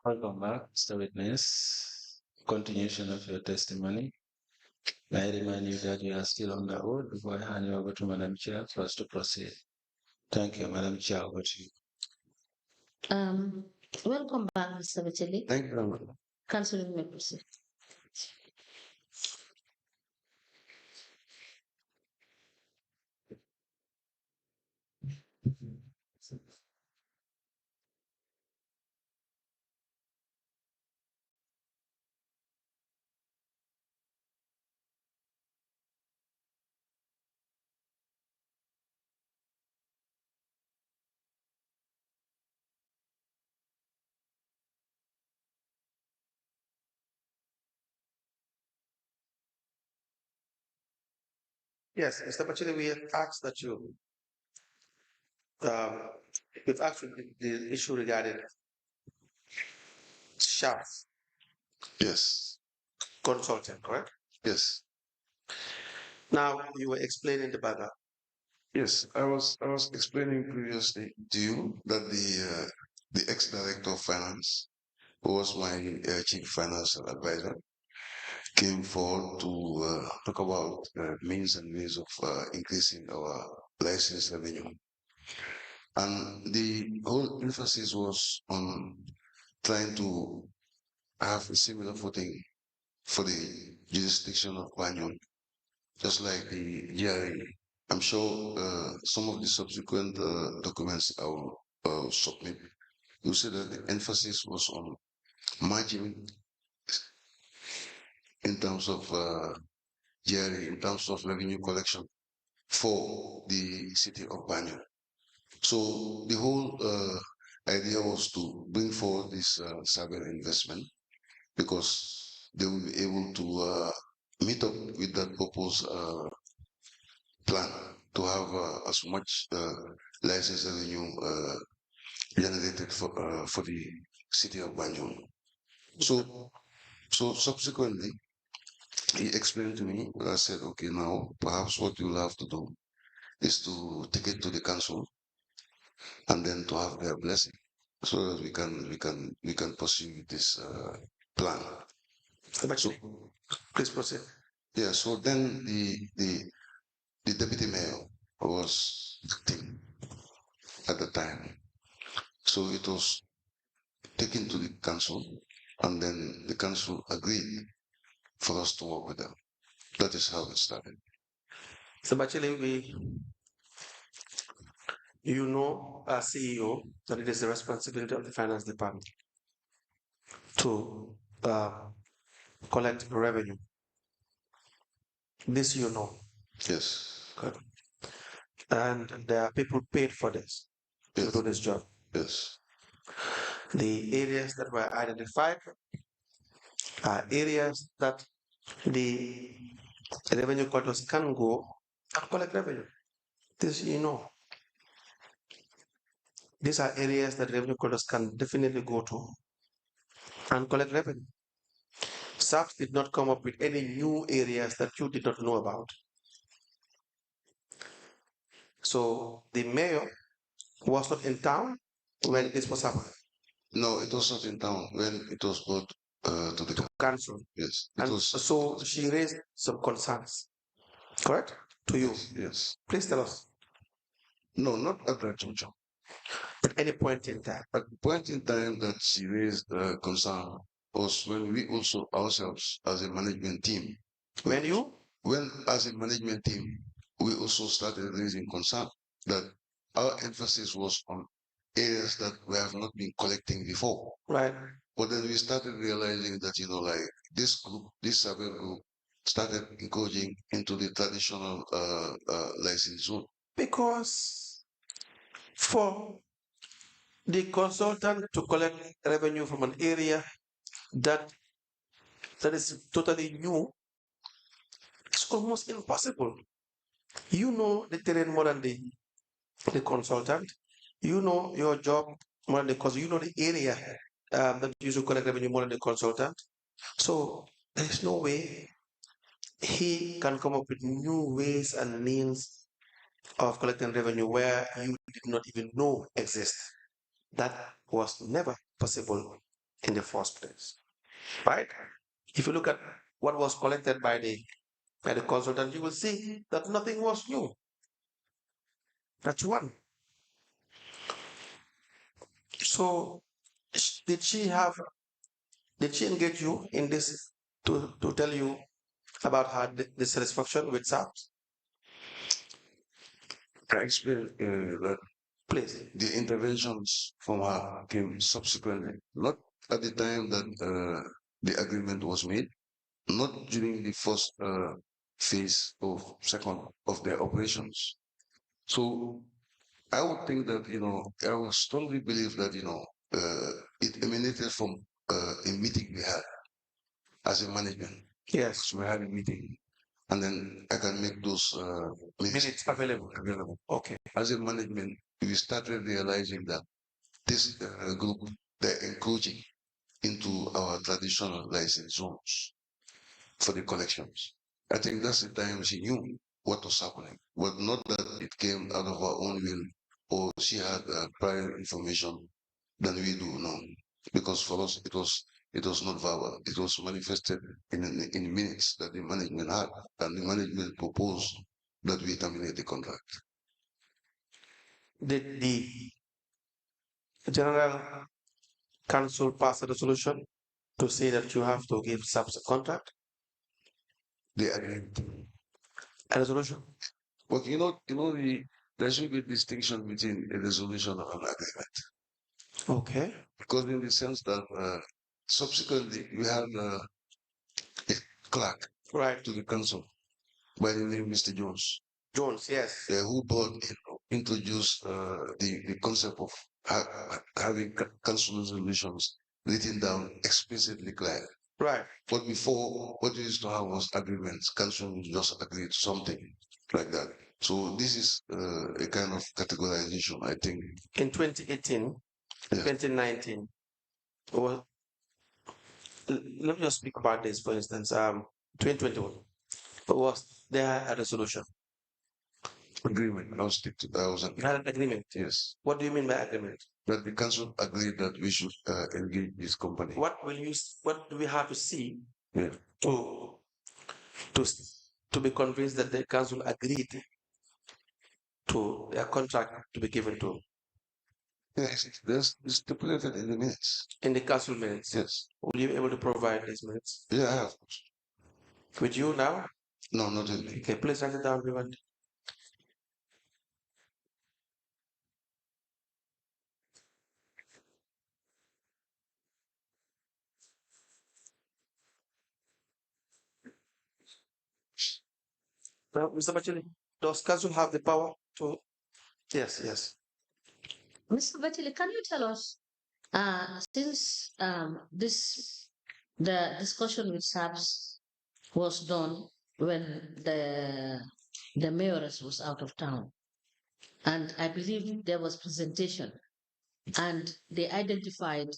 Welcome back, Mr. Witness. Continuation of your testimony. May I remind you that you are still on the hold before I hand you over to Madam Chair for us to proceed. Thank you, Madam Chair. Over to you. Um, Welcome back, Mr. Batchily. Thank you very much. Councilor, you may proceed. Yes, Mr. Bachili, we have asked that um, we've asked the issue regarding shaft Yes, consultant, correct? yes, Now you were explaining the background. yes. I was explaining previously to you that the ex-director of finance, who was my chief financial advisor, came forward to talk about means and ways of increasing our license revenue, and the whole emphasis was on trying to have a similar footing for the jurisdiction of Banyon, just like the GRA. I'm sure some of the subsequent documents I will submit, you see that the emphasis was on margin in terms of GRA, in terms of revenue collection for the city of Banyo. So the whole idea was to bring forward this cyber investment because they will be able to meet up with that purpose plan to have as much license revenue generated for the city of Banjul. So so subsequently he explained to me. I said, okay, now perhaps what you'll have to do is to take it to the council and then to have their blessing so that we can pursue this plan. Mr. Bachili, please proceed. Yeah. So then the deputy mayor was acting at the time. So it was taken to the council, and then the council agreed for us to work with them. That is how it started. Mr. Bachili, you know, as CEO, that it is the responsibility of the finance department to uh, collect revenue. This you know. Yes, Good. And there are people paid for this to yes, do this job. yes, The areas that were identified are areas that the revenue collectors can go and collect revenue. This you know. These are areas that revenue collectors can definitely go to and collect revenue. SAPS did not come up with any new areas that you did not know about. So the mayor was not in town when this was happening. No, it was not in town when it was brought to the Council. Yes, it And was. so she raised some concerns, correct? To you. Yes, yes. Please tell us. No, not at that juncture. At any point in time. At the point in time that she raised concern was when we also ourselves as a management team, when as a management team, we also started raising concern that our emphasis was on areas that we have not been collecting before. Right. But then we started realizing that, like this group, this survey group started engaging into the traditional license zone. Because for the consultant to collect revenue from an area that is totally new, it's almost impossible. You know the terrain more than the consultant. You know your job more than because you know the area that you should collect revenue more than the consultant. So there is no way he can come up with new ways and means of collecting revenue where you did not even know exist. That was never possible in the first place, right? If you look at what was collected by the consultant, you will see that nothing was new. That's one. So did she engage you in this to tell you about her dissatisfaction with SAPS? I explained that Please. the interventions from her came subsequently, not at the time that the agreement was made, not during the first phase of second of their operations. So I would think that, I would strongly believe that, it emanated from a meeting we had as a management. Yes. So we had a meeting, and then I can make those Minutes available. Okay. As a management, we started realizing that this group, they're encroaching into our traditional license zones for the collections. I think that's the time she knew what was happening, but not that it came out of her own will or she had prior information than we do now. Because for us, it was not verbal. It was manifested in minutes that the management had, and the management proposed that we terminate the contract. Did the general council pass a resolution to say that you have to give SAPS a contract? They agreed. A resolution? But there should be a distinction between a resolution and an agreement. Okay. Because in the sense that subsequently we have a clerk Right. to the council by the name Mr. Jones, Jones, yes. who introduced the concept of having council resolutions written down explicitly clear. Right. But before, what we used to have was agreements. Council would just agree to something like that. So this is a kind of categorization, I think. In 2018, Yeah. 2019, well, let me just speak about this, for instance. 2021, was there a resolution? Agreement. I'll stick to that. Was You had an agreement. Yes. What do you mean by agreement? That the council agreed that we should engage this company. What do we have to see Yeah. to be convinced that the council agreed to a contract to be given to? Yes, it's stipulated in the minutes. In the council minutes? Yes. Will you be able to provide these minutes? Yeah, I have. With you now? No, not really. Okay, please write it down, everyone. Now, Mr. Bachili, does council have the power to? Yes, yes. Mr. Batchily, can you tell us, since the discussion with SAPS was done when the mayoress was out of town, and I believe there was presentation, and they identified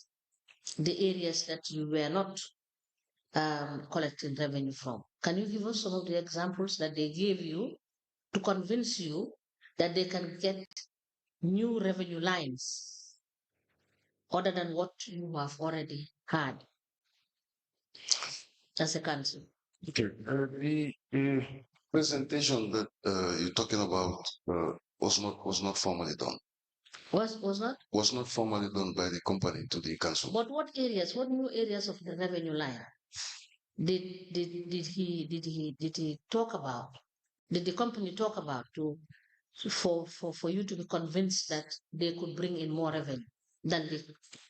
the areas that you were not collecting revenue from. Can you give us some of the examples that they gave you to convince you that they can get new revenue lines other than what you have already had as a council? Okay. The presentation that you're talking about was not formally done. Was not? Was not formally done by the company to the council. But what new areas of the revenue line did he talk about? Did the company talk about for you to be convinced that they could bring in more revenue than the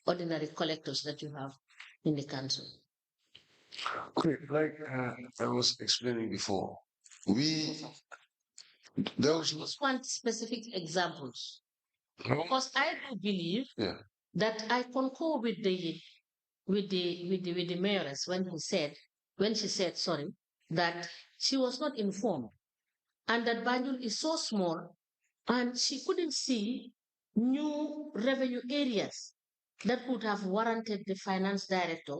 ordinary collectors that you have in the council? Okay, like I was explaining before, there was not. Just want specific examples. No? Because I do believe Yeah. that I concur with the mayoress when she said sorry, that she was not informed, and that Banjul is so small and she couldn't see new revenue areas that would have warranted the finance director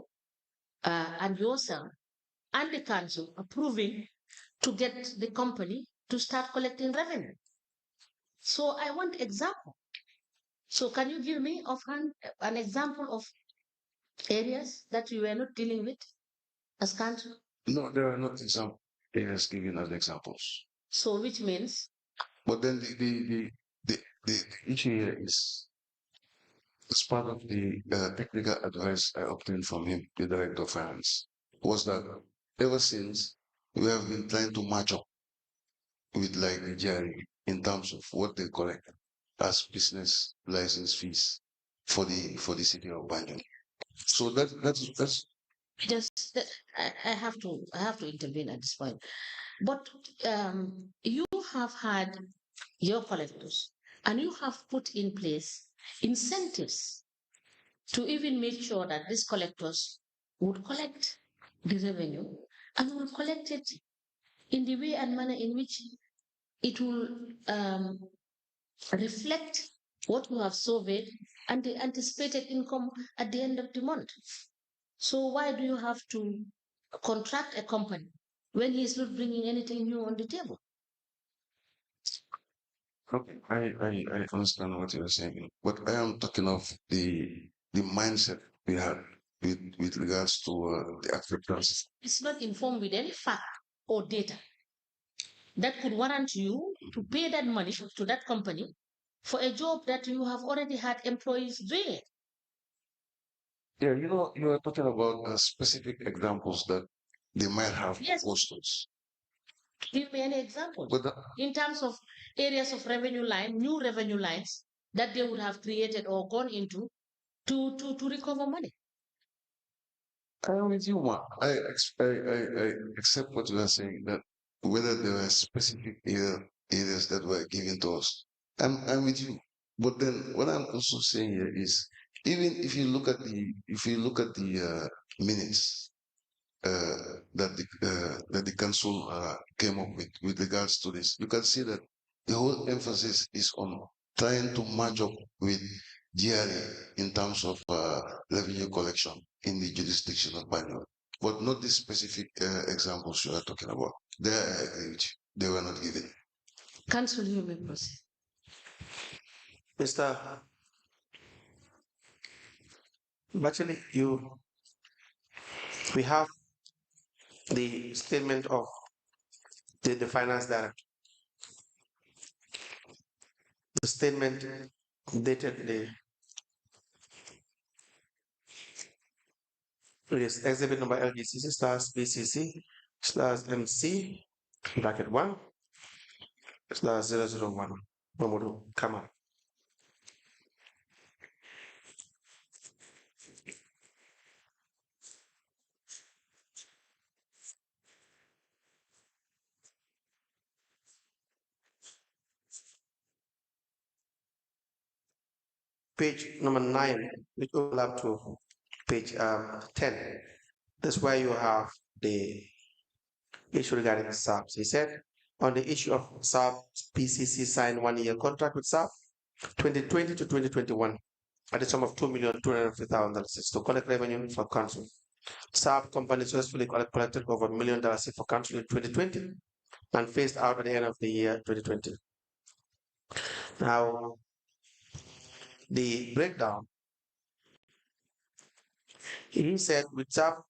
and yourself and the council approving to get the company to start collecting revenue. So I want example. So can you give me offhand an example of areas that you were not dealing with as country? No, there are not some areas given as examples. So which means But then the issue here is, as part of the technical advice I obtained from him, the director of finance, was that ever since we have been trying to match up with like the GRE in terms of what they collect as business license fees for the city of Banjul. So that's just I have to intervene at this point. But you have had your collectors and you have put in place incentives to even make sure that these collectors would collect the revenue and will collect it in the way and manner in which it will reflect what you have surveyed and the anticipated income at the end of the month. So why do you have to contract a company when he is not bringing anything new on the table? okay. I understand what you're saying, but I am talking of the mindset we had with regards to the acceptance. It's not informed with any fact or data that could warrant you to pay that money to that company for a job that you have already had employees doing it. Yeah, you are talking about specific examples that they might have Yes, proposed us. give me any examples But in terms of areas of revenue line, new revenue lines that they would have created or gone into to recover money. I am with you, ma. I accept what you are saying, that whether there were specific areas that were given to us. I'm with you. But then what I'm also saying here is, even if you look at the minutes that the council came up with regards to this, you can see that the whole emphasis is on trying to match up with GRA in terms of revenue collection in the jurisdiction of Banjul, but not the specific examples you are talking about. There, I agree with you. They were not given. Council, you may proceed. Mr. Bachely, we have the statement of the finance director. The statement dated is exhibit number LGCC/BCC/MC bracket 1/001. Mamadou Kamal. Page number 9, which overlap to page 10. That's where you have the issue regarding SAPs. He said, on the issue of SAP, PCC signed 1-year contract with SAP 2020 to 2021 at the sum of $2,250,000 to collect revenue for council. SAP company successfully collected over $1 million for council in 2020 and phased out at the end of the year 2020. Now, the breakdown, he said, with SAP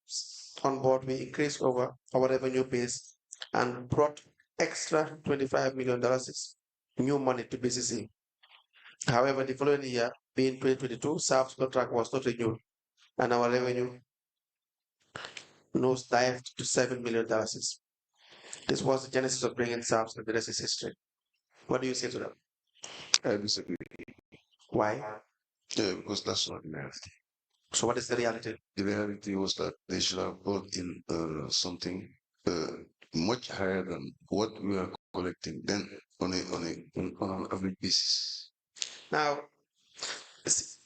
on board, we increased over our revenue base and brought extra $25 million new money to BCC. However, the following year, being 2022, SAP's contract was not renewed, and our revenue nosedived to $7 million. This was the genesis of bringing SAPs, and the rest is history. What do you say to that? I disagree. Why? Yeah, because that's not the reality. So what is the reality? The reality was that they should have brought in something much higher than what we are collecting then on an average basis. Now,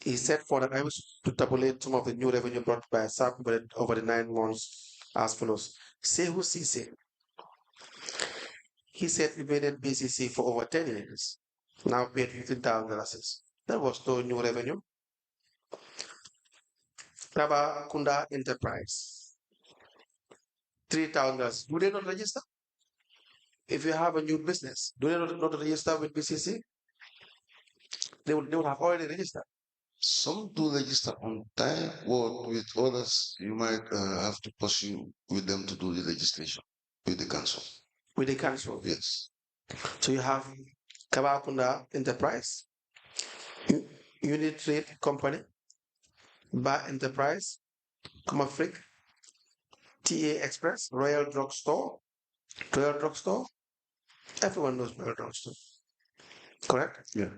he said for that I was to tabulate some of the new revenue brought by SAP over the 9 months as follows. Sehu Cisse. He said we made it BCC for over 10 years. Now paid $15,000. That was no new revenue. Raba Kunda Enterprise. $3,000. Do they not register? If you have a new business, do they not register with BCC? They would have already registered. Some do register on time, but with others, you might have to pursue with them to do the registration with the council. With the council? Yes. So you have Kabakunda Enterprise, Unit Trade Company, Bar Enterprise, Comafric, TA Express, Royal Drugstore, Everyone knows Royal Drugstore. Correct? Yeah.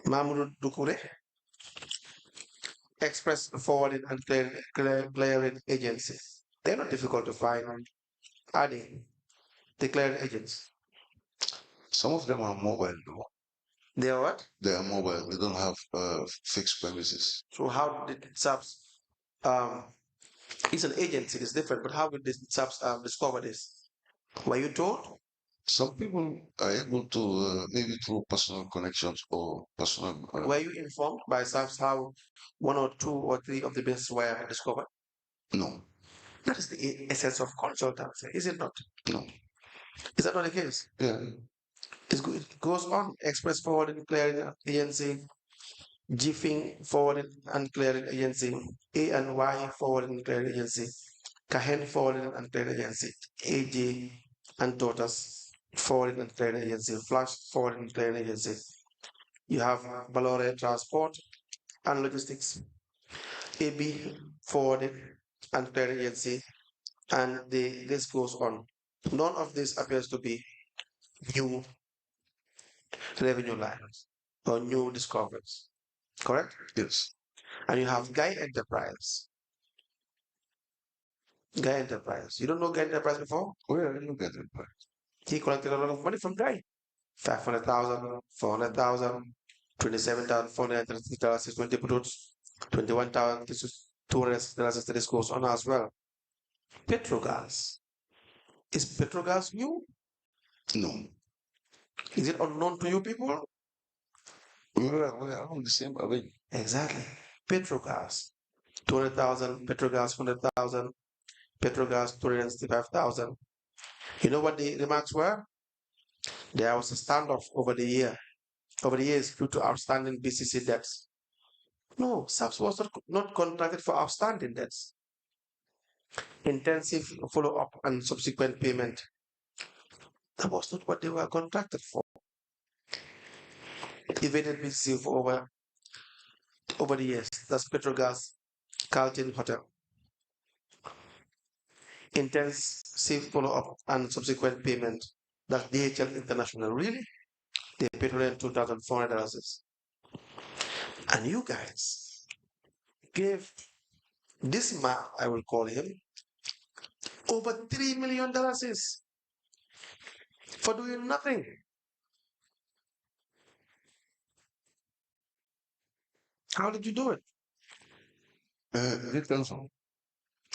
Mamoudou Dukure, Express Forwarding and Clearing Agency. They're not difficult to find, are they? The clearing agents. Some of them are mobile, though. They are what? They are mobile. They don't have fixed premises. So how did SAPS, it's an agency, it's different, but how did the SAPS discover this? Were you told? Some people are able to, maybe through personal connections or personal. Were you informed by SAPS how 1 or 2 or 3 of the businesses were discovered? No. That is the essence of consultancy, is it not? No. Is that not the case? Yeah. It goes on. Express Forwarding Clearing Agency, GFIN Forwarding and Clearing Agency, A&Y Forwarding and Clearing Agency, Cahen Forwarding and Clearing Agency, AJ and Totas Forwarding and Clearing Agency, Flash Forwarding and Clearing Agency. You have Valore Transport and Logistics, AB Forwarding and Clearing Agency, and the list goes on. None of this appears to be new revenue lines or new discoveries. Correct? Yes. And you have Guy Enterprise. Guy Enterprise. You don't know Guy Enterprise before? Where are you getting it? He collected a lot of money from Guy. 500,000, 400,000, 27,430 dollars is 20 products, 21,000, this is $200 this goes on as well. Petrogas. Is Petrogas new? No. Is it unknown to you people? We are on the same avenue. Exactly. Petrogas. 200,000, Petrogas 100,000, Petrogas 265,000. You know what the remarks were? There was a standoff over the years due to outstanding BCC debts. No, SAPS was not contracted for outstanding debts. Intensive follow-up and subsequent payment. That was not what they were contracted for. Evaded BCC for over the years. That's Petrogas, Carlton Hotel. Intensive follow-up and subsequent payment. That's DHL International. Really? They paid $2,400. And you guys gave this man, I will call him, over $3 million for doing nothing. How did you do it? It comes from.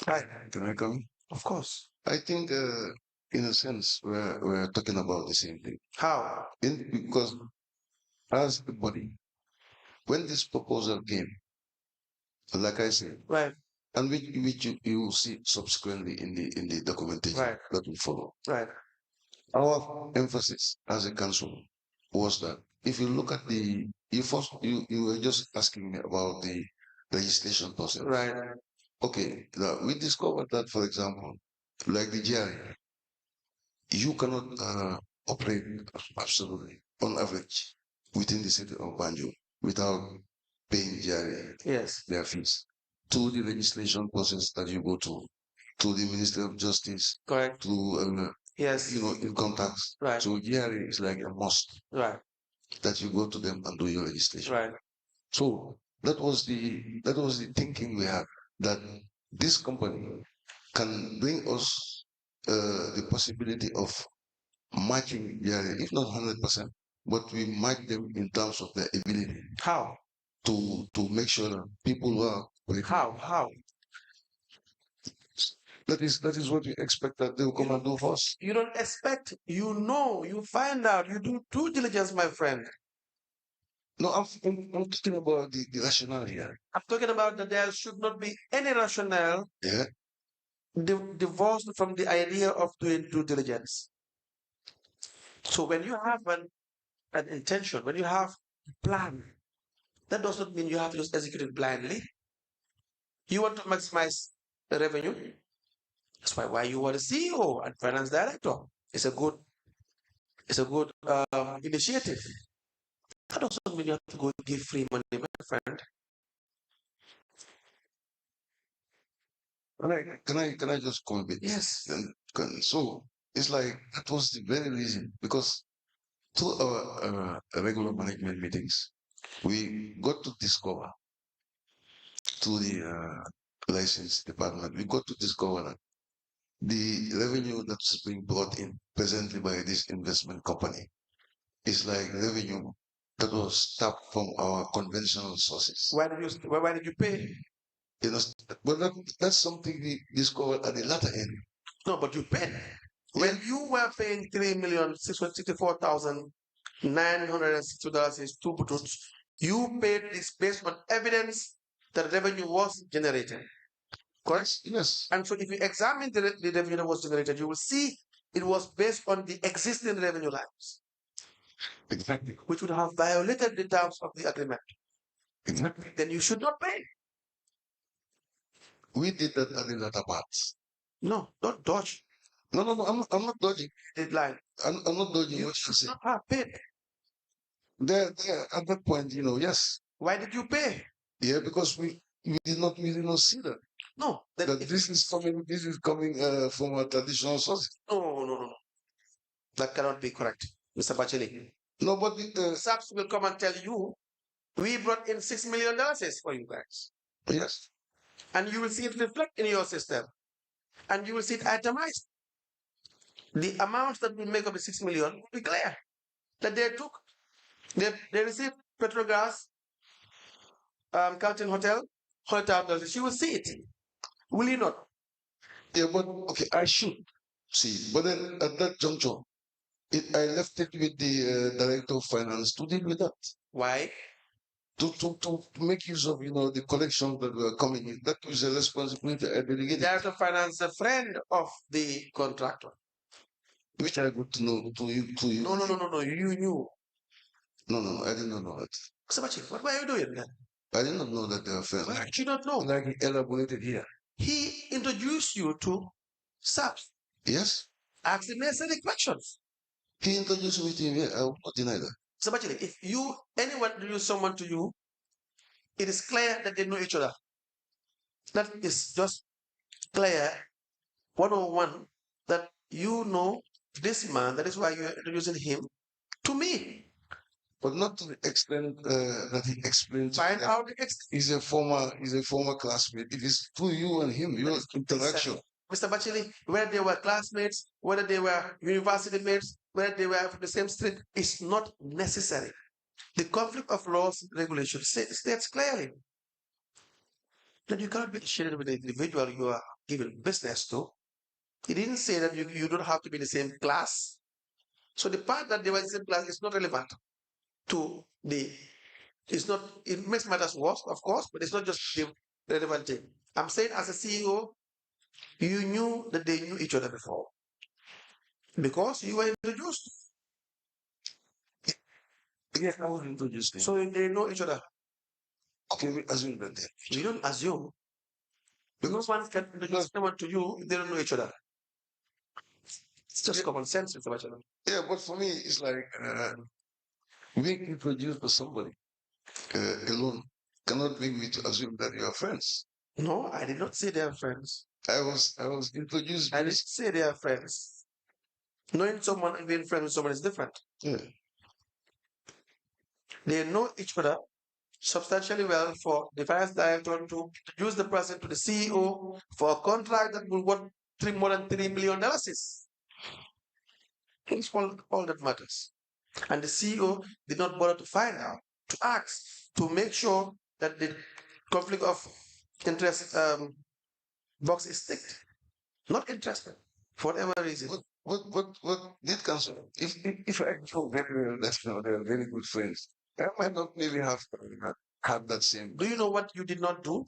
Right. Can I come? Of course. I think, in a sense, we're talking about the same thing. How? Because as a body, when this proposal came, like I said, Right. and which you will see subsequently in the documentation Right. that will follow. Right. Our emphasis as a council was that if you look at you were just asking me about the legislation process. Right. Okay, we discovered that, for example, like the GRA, you cannot operate absolutely on average within the city of Banjo without paying GRA Yes. their fees to the legislation process that you go to the Ministry of Justice, Correct. to Yes. income tax. Right. So GRA is like a must Right. that you go to them and do your registration. Right. So that was the thinking we had, that this company can bring us the possibility of matching GRA, if not 100%, but we match them in terms of their ability. How? To make sure that people who are How? that is what we expect that they will come and do for us. You don't expect, you find out, you do due diligence, my friend. No, I'm talking about the rationale here. I'm talking about that there should not be any rationale divorced from the idea of doing due diligence. So when you have an intention, when you have a plan That does not mean you have to just execute it blindly. You want to maximize the revenue. That's why you are the CEO and finance director. It's a good initiative. That doesn't mean you have to go give free money, my friend. Can I just comment? Yes. So it's like that was the very reason, because through our regular management meetings, we got to discover through the license department, we got to discover that the revenue that's being brought in presently by this investment company is like revenue that was tapped from our conventional sources. Why did you pay? You know, but that's something we discovered at the latter end. No, but you paid. When you were paying $3,664,960 is two buttons, you paid this based on evidence that revenue was generated. Correct? Yes. And so if you examine the revenue that was generated, you will see it was based on the existing revenue lines. Exactly. Which would have violated the terms of the agreement. Exactly. Then you should not pay. We did that at the latter part. No, don't dodge. No, I'm not dodging. Deadline. I'm not dodging You what you should say. not have paid. There, at that point, yes. Why did you pay? Yeah, because we did not see that. No, That this is coming from a traditional source. No. That cannot be correct, Mr. Bachili. No, but SAPS will come and tell you, we brought in $6 million for you guys. Yes. And you will see it reflect in your system. And you will see it itemized. The amount that will make up the 6 million will be clear. That they took, they received Petrogas, Carlton Hotel, $100,000. You will see it. Will you not? Yeah, but okay, I should see. But then at that juncture, I left it with the director of finance to deal with that. Why? To make use of the collections that were coming in. That was a responsibility I delegated. Director of finance, a friend of the contractor. Which I got to know to you. No. You knew. No, I did not know that. Sabachi, what were you doing then? I did not know that they were friends. Why did you not know? Like he elaborated here. He introduced you to SAPS. Yes. Ask the necessary questions. He introduced me to him here. I will not deny that. Sabachi, if anyone introduce someone to you, it is clear that they know each other. That is just clear 101 that you know this man. That is why you are introducing him to me. But not to the extent that he explained. Find out the extent. He's a former classmate. It is through you and him, your interaction. Mr. Bachili, whether they were classmates, whether they were university mates, whether they were from the same street, is not necessary. The conflict of laws and regulations states clearly that you cannot be associated with the individual you are giving business to. He didn't say that you don't have to be in the same class. So the part that they were in the same class is not relevant to it makes matters worse, of course, but it's not just the relevant thing. I'm saying as a CEO, you knew that they knew each other before because you were introduced. Yes, I was introduced. So they know each other. Okay, we assume that. You don't assume. Because one can introduce someone to you if they don't know each other. It's just common sense, Mr. Bachelor. Yeah, but for me, it's like being introduced to somebody alone cannot make me to assume that you are friends. No, I did not say they are friends. I was introduced. I didn't say they are friends. Knowing someone and being friends with someone is different. Yeah. They know each other substantially well for the finance director to introduce the person to the CEO for a contract that will worth more than $3 million. It's all that matters. And the CEO did not bother to find out, to ask, to make sure that the conflict of interest box is ticked. Not interested, for whatever reason. What did cancel? If I know very well that they're very good friends, I might not maybe have had that same. Do you know what you did not do?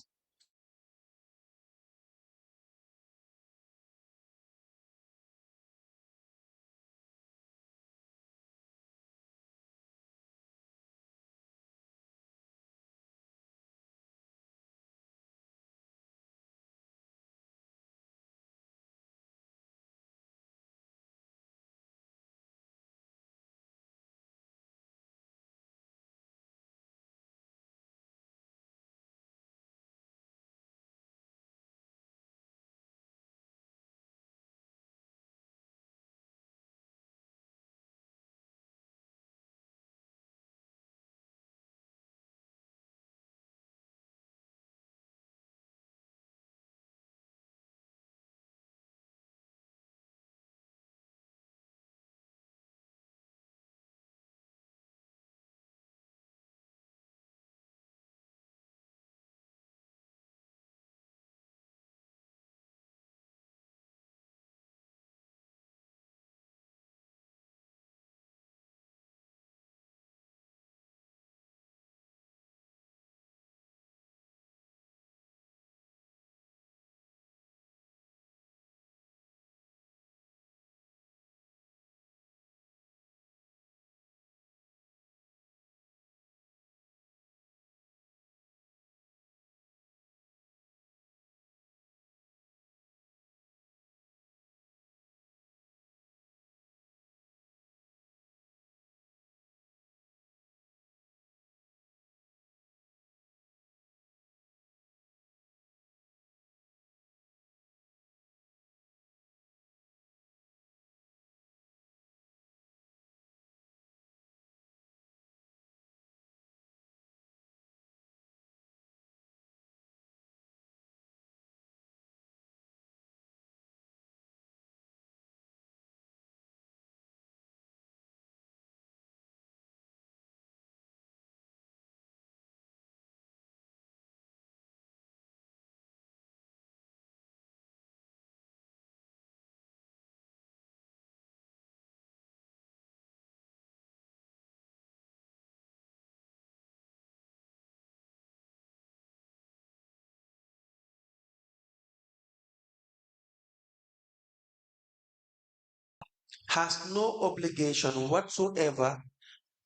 has no obligation whatsoever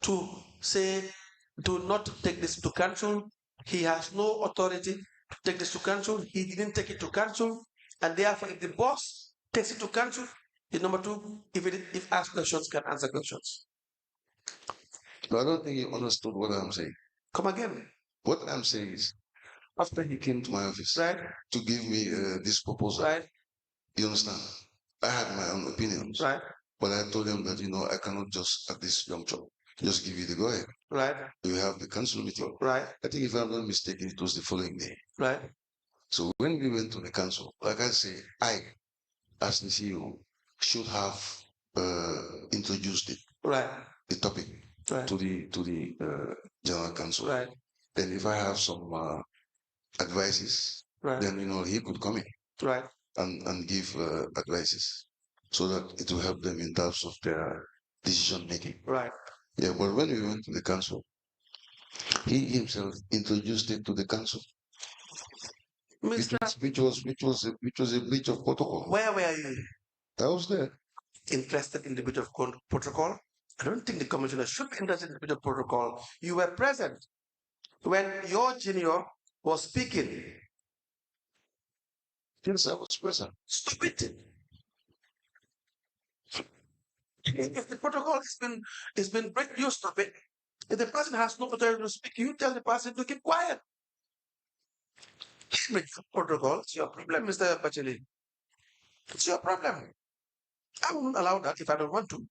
to say, do not take this to council. He has no authority to take this to council. He didn't take it to council. And therefore, if the boss takes it to council, number two, if asked questions, can answer questions. But I don't think you understood what I'm saying. Come again. What I'm saying is, after he came to my office Right. to give me this proposal, Right. you understand? I had my own opinions. Right. But I told him that, I cannot just at this juncture just give you the go ahead. Right. You have the council meeting. Right. I think if I'm not mistaken, it was the following day. Right. So when we went to the council, like I say, I, as the CEO, should have introduced it, Right. the topic, Right. to the general council. Right. Then if I have some advices, Right. then he could come in Right. and give advices so that it will help them in terms of their decision making. Right. Yeah, but when we went to the council, he himself introduced it to the council, which Mr. was a breach of protocol. Where were you I was there. interested in the bit of protocol? I don't think the commissioner should be interested in the bit of protocol. You were present when your junior was speaking. Yes, I was present. Stop it. If the protocol has been break, you stop it. If the person has no authority to speak, you tell the person to keep quiet. Break the protocol. It's your problem, Mr. Batchily. It's your problem. I won't allow that if I don't want to.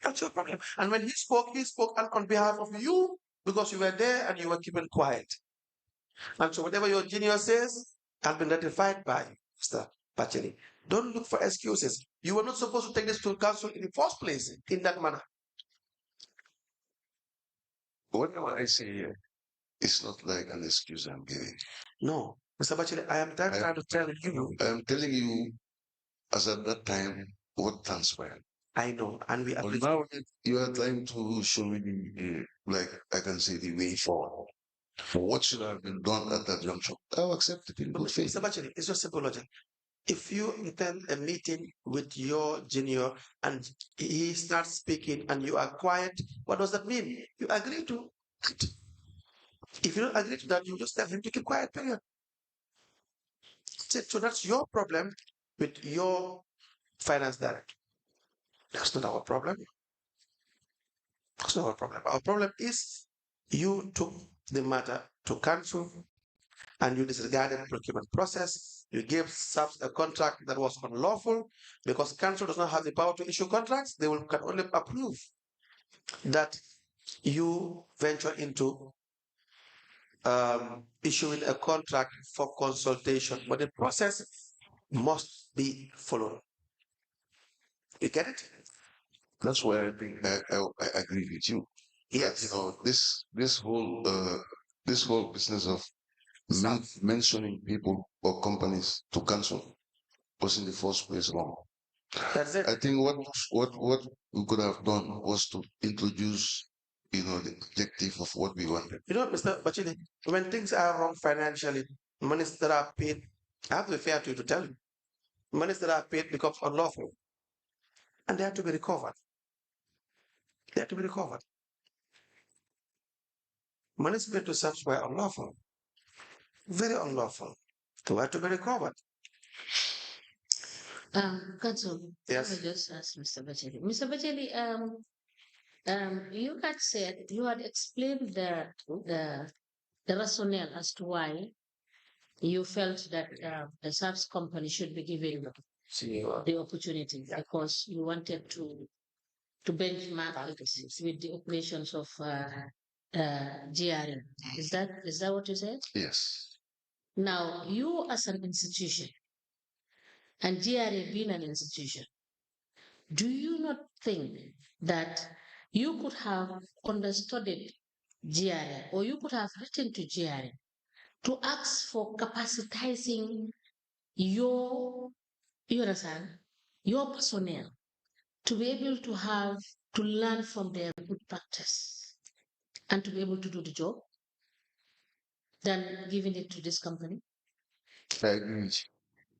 That's your problem. And when he spoke on behalf of you because you were there and you were keeping quiet. And so whatever your junior says has been ratified by Mr. Batchily. Don't look for excuses. You were not supposed to take this to council in the first place in that manner. Whatever I say here, it's not like an excuse I'm giving. No, Mr. Batchily, I am trying to tell you. I am telling you, as at that time, what transpired. I know, and we But appreciate. now you are trying to show me like I can say, the way forward. What should have been done at that juncture? I'll accept it in good faith. Mr. Batchily, it's just simple logic. If you attend a meeting with your junior and he starts speaking and you are quiet, what does that mean? You agree to it. If you don't agree to that, you just tell him to keep quiet, period. So that's your problem with your finance director. That's not our problem. That's not our problem. Our problem is you took the matter to council and you disregarded the procurement process. You gave subs a contract that was unlawful because council does not have the power to issue contracts. They can only approve that you venture into issuing a contract for consultation, but the process must be followed. You get it? That's why I think I agree with you. Yes. That, this whole business of mentioning people or companies to cancel was in the first place wrong. That's it. I think what we could have done was to introduce, the objective of what we wanted. Mr. Bachili, when things are wrong financially, monies that are paid, I have to be fair to you to tell you, monies that are paid becomes unlawful. And they have to be recovered. They have to be recovered. Monies paid to subs were unlawful. Very unlawful. They have to be recovered. Council, Yes. I will just ask Mr. Bacheli. Mr. Bacheli, you had said, you had explained the rationale as to why you felt that the subs company should be given the opportunity because you wanted to benchmark it with the operations of GRM. Is that what you said? Yes. Now, you as an institution and GRA being an institution, do you not think that you could have understudied GRA or you could have written to GRA to ask for capacitizing your, you understand, your personnel to be able to learn from their good practice and to be able to do the job than giving it to this company? I agree with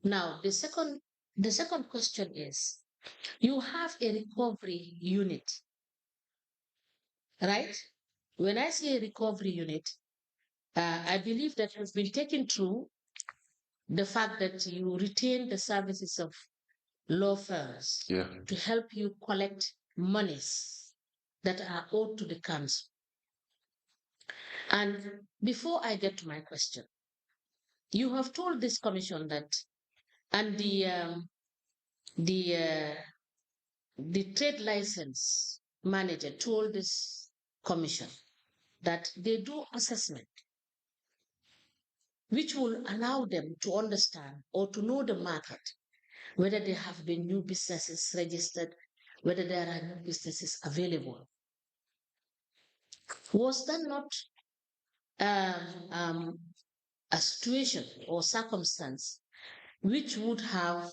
you. Now, the second question is, You have a recovery unit, right? When I say recovery unit, I believe that has been taken through the fact that you retain the services of law firms to help you collect monies that are owed to the council. And before I get to my question, you have told this commission that, and the uh, the trade license manager told this commission that they do assessment which will allow them to understand or to know the market, whether there have been new businesses registered, whether there are new businesses available. Was that not um, um, a situation or circumstance which would have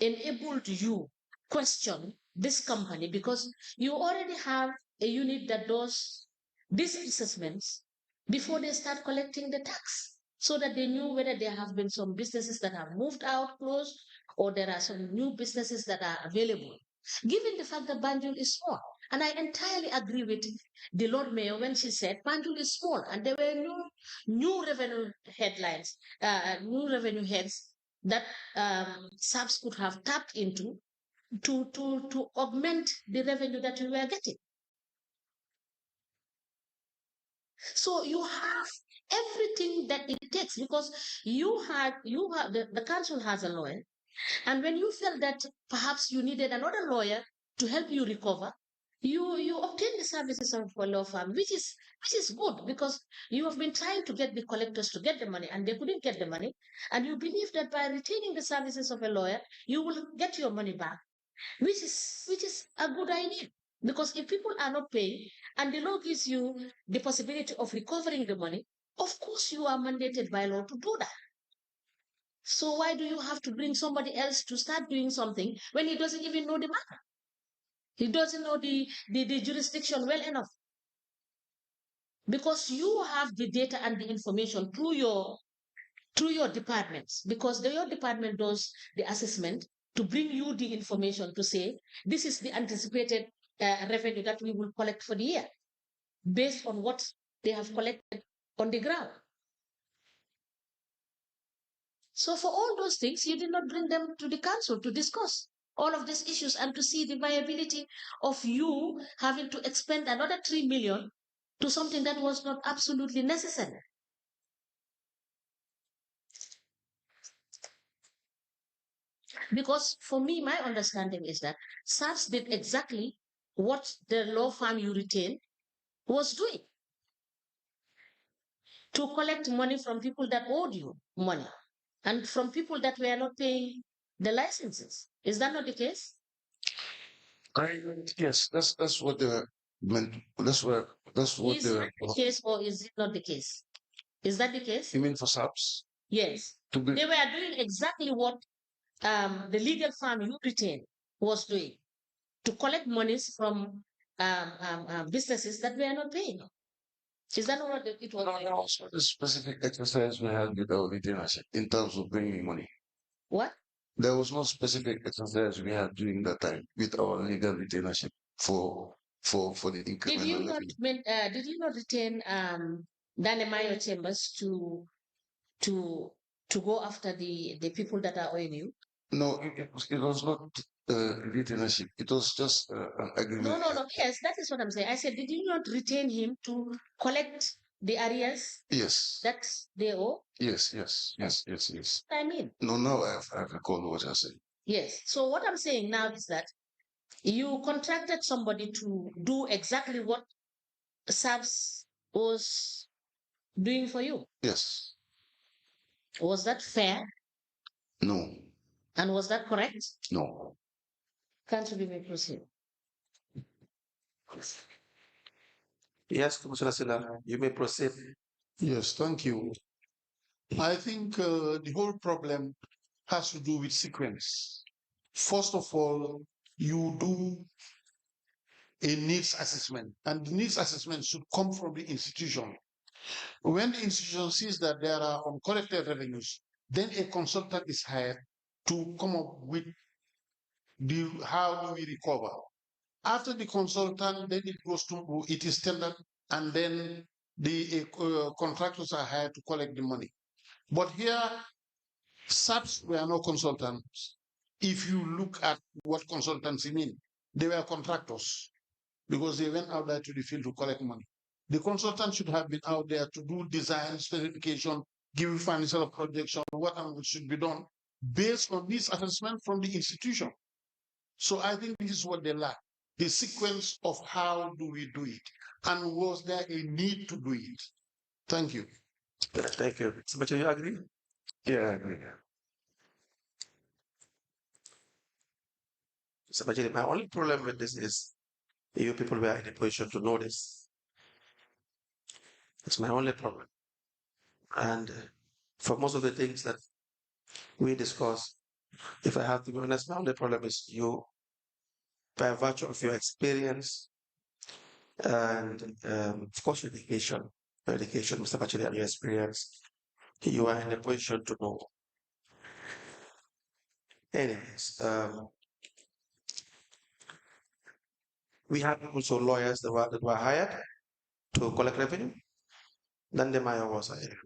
enabled you question this company, because you already have a unit that does these assessments before they start collecting the tax, so that they knew whether there have been some businesses that have moved out, closed, or there are some new businesses that are available. Given the fact that Banjul is small, and I entirely agree with the Lord Mayor when she said Banjul is small, and there were new revenue headlines, new revenue heads that SAPS could have tapped into to augment the revenue that we were getting. So you have everything that it takes, because the council has a lawyer, and when you felt that perhaps you needed another lawyer to help you recover, you obtain the services of a law firm, which is good, because you have been trying to get the collectors to get the money and they couldn't get the money, and you believe that by retaining the services of a lawyer you will get your money back, which is a good idea. Because if people are not paying and the law gives you the possibility of recovering the money, of course you are mandated by law to do that. So why do you have to bring somebody else to start doing something when he doesn't even know the matter? He doesn't know the jurisdiction well enough. Because you have the data and the information through your departments, because your department does the assessment to bring you the information to say this is the anticipated revenue that we will collect for the year based on what they have collected on the ground. So for all those things, you did not bring them to the council to discuss all of these issues and to see the viability of you having to expend another 3 million to something that was not absolutely necessary. Because for me, my understanding is that SARS did exactly what the law firm you retain was doing, to collect money from people that owed you money and from people that were not paying the licenses. Is that not the case? Yes, that's what the meant. That's what Is it the case or is it not the case? Is that the case? You mean for subs? Yes. To be They were doing exactly what the legal firm you retain was doing, to collect monies from businesses that were not paying. Is that not what it was? no, there was not a specific exercise we had with our retainership in terms of bringing money. What? There was no specific exercise we had during that time with our legal retainership for the Did increment you and not everything. did you not retain Danemayo Chambers to to go after the people that are owing you? No, it was not retainership. It was just an agreement. No. Yes, that is what I'm saying. I said, did you not retain him to collect the arrears Yes. that they owe? Yes. I mean, No, now I've recalled what I said. yes. So what I'm saying now is that you contracted somebody to do exactly what SABS was doing for you. Yes. Was that fair? No. And was that correct? No. Council, you may proceed. Yes, Commissioner Silla, you may proceed. Yes, thank you. I think the whole problem has to do with sequence. First of all, you do a needs assessment, and the needs assessment should come from the institution. When the institution sees that there are uncollected revenues, then a consultant is hired to come up with how do we recover? After the consultant, then it goes to, it is tendered, and then the contractors are hired to collect the money. But here, SAPs were no consultants. If you look at what consultancy mean, they were contractors because they went out there to the field to collect money. The consultant should have been out there to do design, specification, give financial projection, what should be done based on this assessment from the institution. So I think this is what they lack, the sequence of how do we do it, and was there a need to do it? Thank you. Thank you. So, but you agree? Yeah, I agree. So, but my only problem with this is you people were in a position to know this. It's my only problem. And for most of the things that we discuss, if I have to be honest, my only problem is you, by virtue of your experience and of course your education, Mr. Bachili, and your experience, you are in a position to know. Anyways, we have also lawyers that were hired to collect revenue. Then the mayor was hired.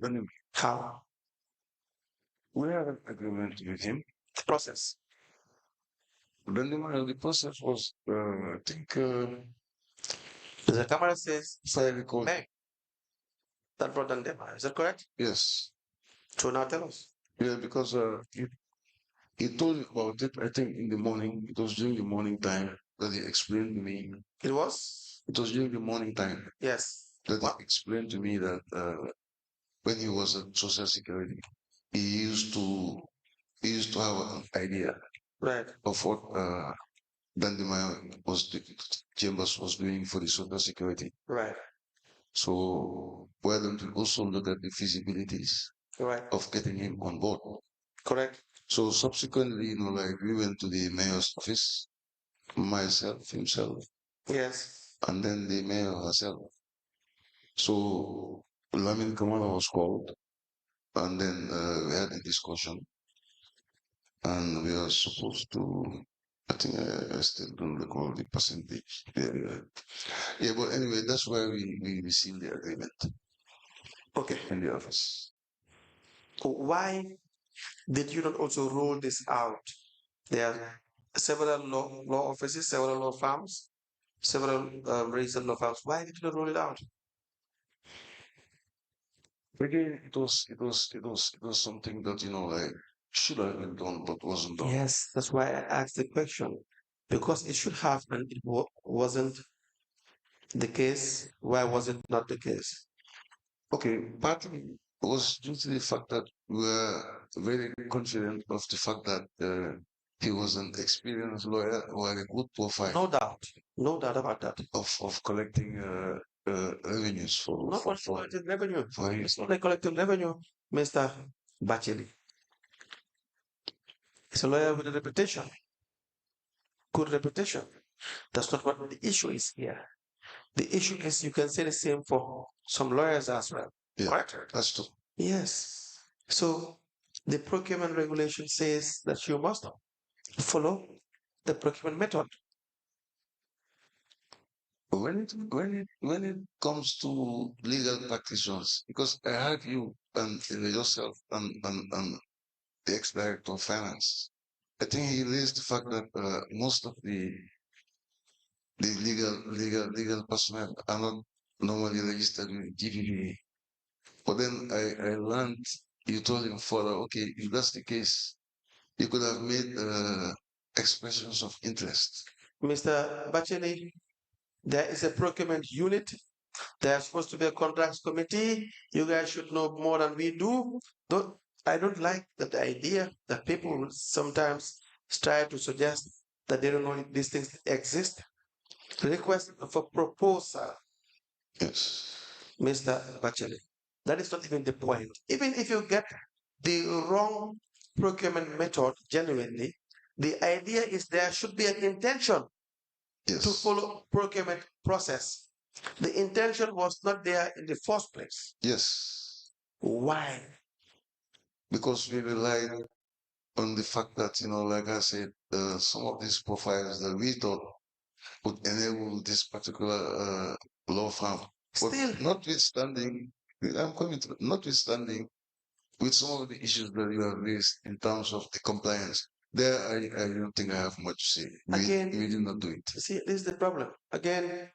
How? We had an agreement with him. The process. Then the process was, I think, The camera says, if I recall, May. That brought down the mayor. Is that correct? yes. So now tell us. Yeah, because he told me about it, I think, in the morning. It was during the morning time that he explained to me. It was? It was during the morning time Yes. that he explained to me that when he was at Social Security, he used to have an idea Right. of what Dandemaya Chambers was doing for the Social Security. Right. So why don't we also look at the feasibilities Right. of getting him on board? Correct. So subsequently, like we went to the mayor's office, myself, himself, Yes. and then the mayor herself. So Lamin Kamala was called, and then we had a discussion, and we are supposed to, I think I still don't recall the percentage. Yeah, but anyway, that's why we received the agreement. Okay. In the office. Why did you not also roll this out? There are several law offices, several law firms, several registered law firms. Why did you not roll it out? Again, it was something that, like, should have been done, but wasn't done. Yes, that's why I asked the question. Because it should have, and it wasn't the case. Why was it not the case? Okay, partly was due to the fact that we were very confident of the fact that he was an experienced lawyer who had a good profile No doubt about that. of collecting revenues for Not only collecting revenue. for his. It's not like collecting revenue, Mr. Bachili. He's a lawyer with a reputation, good reputation. That's not what the issue is here. The issue is you can say the same for some lawyers as well. Yeah, Right? that's true. Yes. So the procurement regulation says that you must follow the procurement method. When it comes to legal practitioners, because I heard you and yourself and the ex-director of finance, I think he raised the fact that most of the legal personnel are not normally registered with GVB. But then I learned, you told him further, okay, if that's the case, you could have made expressions of interest. Mr. Bacheli, there is a procurement unit. There's supposed to be a contracts committee. You guys should know more than we do. I don't like that idea that people sometimes try to suggest that they don't know if these things exist. Request for proposal, Yes. Mr. Bacheli. That is not even the point. Even if you get the wrong procurement method genuinely, the idea is there should be an intention Yes. to follow procurement process. The intention was not there in the first place. Yes. Why? Because we relied on the fact that, like I said, some of these profiles that we thought would enable this particular law firm. But Still, notwithstanding, I'm coming to notwithstanding with some of the issues that you have raised in terms of the compliance, there I don't think I have much to say. Again, We did not do it. see, this is the problem. Again,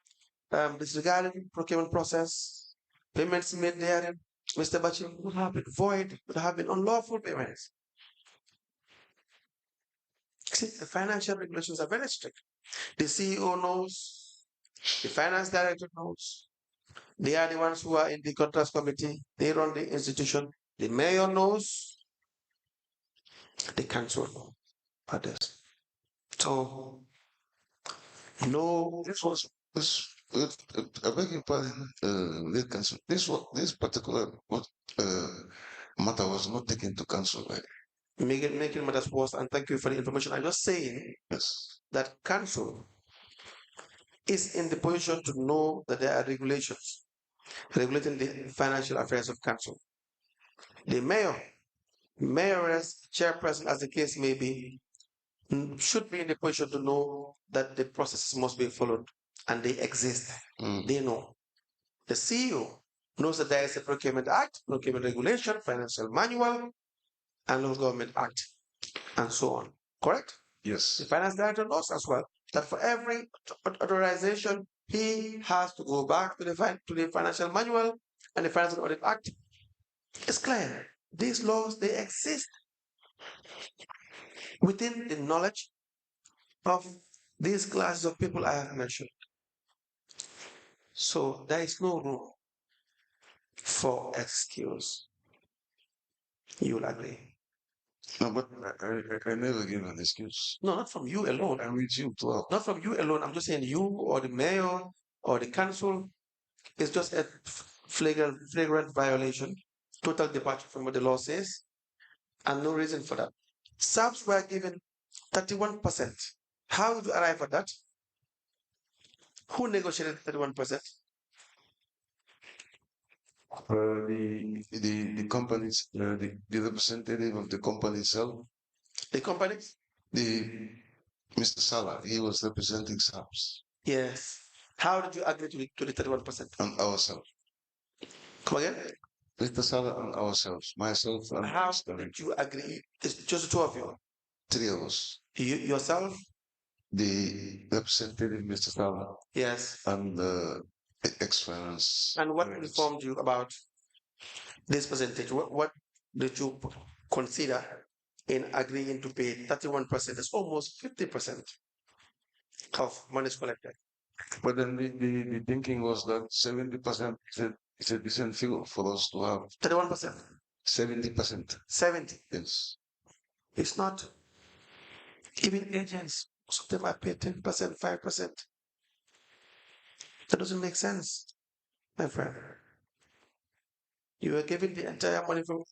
disregarding procurement process, payments made there, Mr. Bachelor, would have been void, would have been unlawful payments. See, the financial regulations are very strict. The CEO knows, the finance director knows. They are the ones who are in the contracts committee. They run the institution. The mayor knows. The council others. So, no, This was this. I beg your pardon, late council. This particular matter was not taken to council, right? making matters worse, and thank you for the information. I'm just saying Yes. that council is in the position to know that there are regulations regulating the financial affairs of council. The mayoress, chairperson, as the case may be, should be in the position to know that the processes must be followed and they exist. They know. The CEO knows that there is a procurement act, procurement regulation, financial manual, and local government act, and so on. Correct? Yes. The finance director knows as well that for every authorization, he has to go back to the financial manual and the financial audit act. It's clear. These laws, they exist within the knowledge of these classes of people I have mentioned. So there is no room for excuse. You will agree. No, but I never give an excuse. No, not from you alone. I'm with you too. Not from you alone. I'm just saying you or the mayor or the council is just a flagrant violation, total departure from what the law says, and no reason for that. Subs were given 31%. How did you arrive at that? Who negotiated 31%? The companies, the representative of the company itself, The companies? the Mr. Salah, he was representing SAPS Yes. How did you agree to the 31%? and ourselves. Come again? Mr. Salah and ourselves, myself and How Mr. did you agree? It's just the two of you. Three of us. You yourself? The representative, Mr. Salah, Yes. and the ex-finance. And what informed you about this percentage? What did you consider in agreeing to pay 31%? That's almost 50% of money collected. But then the thinking was that 70% is a decent figure for us to have. 31%. 70%. 70. Yes. It's not. Even agents, most of them are paid 10%, 5%. That doesn't make sense, my friend. You are giving the entire money from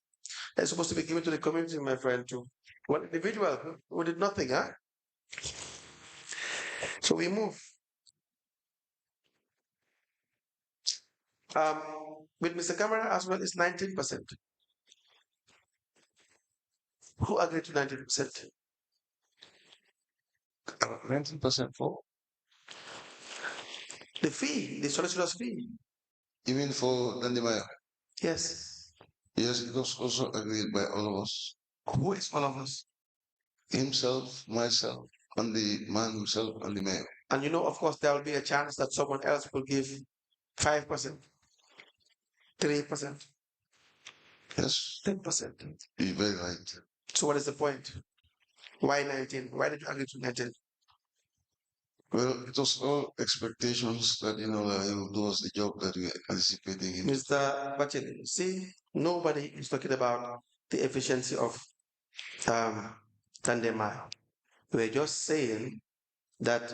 that's supposed to be given to the community, my friend, to one individual who did nothing, huh? So we move. With Mr. Camera as well, it's 19%. Who agreed to 19%? 19% for? The fee, the solicitor's fee. Even for Dandimaya? Yes. Yes, it was also agreed by all of us. Who is all of us? Himself, myself, and the man himself, and the mayor. And you know, of course, there will be a chance that someone else will give 5%, 3%. Yes. 10%. You're very right. So what is the point? Why 19? Why did you agree to 19? Well, it was all expectations that, he will do us the job that we are anticipating him. Mr. Bachelor, see, nobody is talking about the efficiency of Tandema. We're just saying that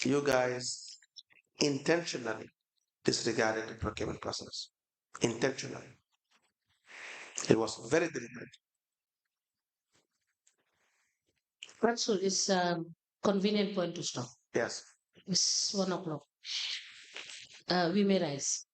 you guys intentionally disregarded the procurement process. Intentionally. It was very deliberate. Council is convenient point to stop. Yes. It's 1 o'clock. We may rise.